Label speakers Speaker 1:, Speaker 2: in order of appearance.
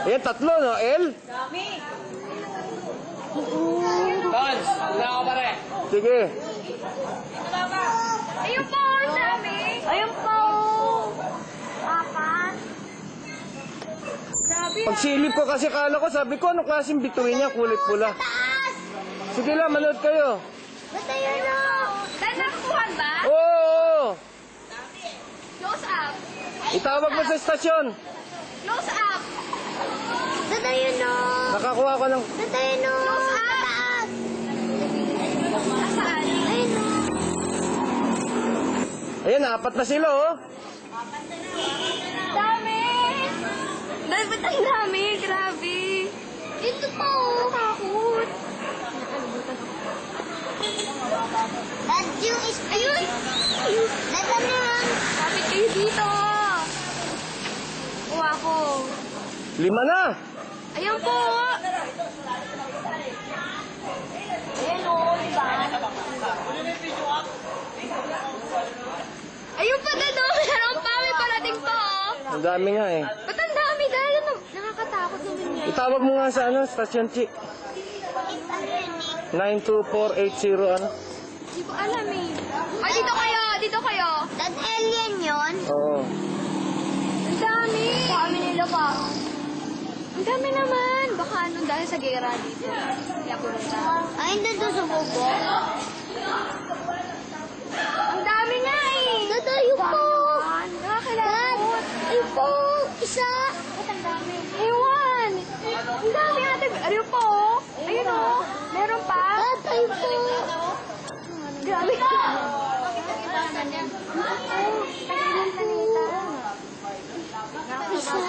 Speaker 1: Ayan, tatlo, no? L?
Speaker 2: Dami.
Speaker 3: Tons, una ako pare.
Speaker 1: Sige.
Speaker 2: Ayun po, ang dami. Ayun po. Apat. Sabi
Speaker 1: Pagsilip ko kasi kala ko, sabi ko, anong klaseng bituin niya, kulay pula.
Speaker 2: taas.
Speaker 1: Sige lang, manood kayo.
Speaker 2: Basta yun o. Dahil nakakuhan ba?
Speaker 1: Oo!
Speaker 2: Close up.
Speaker 1: Itawag mo sa estasyon.
Speaker 2: Close up. Basta yun o.
Speaker 1: Nakakuha ko ng...
Speaker 2: Basta yun o. Close up. Taas. Saan? Ayun o.
Speaker 1: Ayan, apat na sila, oh.
Speaker 2: Dami. Dahil ba't ang dami? Grabe. Dito po. Kakut. Dad, yung ayun. Dad, ano yan? Kapit kayo dito. Kuha ko.
Speaker 1: 5 na.
Speaker 2: Ayun po. Ayun o, diba? Ayun pa na doon. Meron pa. May parating pa o.
Speaker 1: Ang dami nga, eh.
Speaker 2: Ba't ang dami? Dahil ano, nakakatakot naman yan.
Speaker 1: Itawag mo nga sa, ano, stasyon, Chi. 92480, ano?
Speaker 2: Hindi ko alam eh. Ay, dito kayo! Dito kayo! Dad, alien yun?
Speaker 1: Oo.
Speaker 2: Ang dami! Kami nila pa. Ang dami naman. Baka ano dahil sa gera dito. Kaya pumunta. Ay, hindi doon sa bobo. Ang dami nga eh! Dad, ayun po! Nakakilakot. Ayun po! Isa! Ba't ang dami? Ewan! Ang dami ate. Ayun po! Ayun o! Meron pa? Dad, ayun po! Grabe ka! Isa.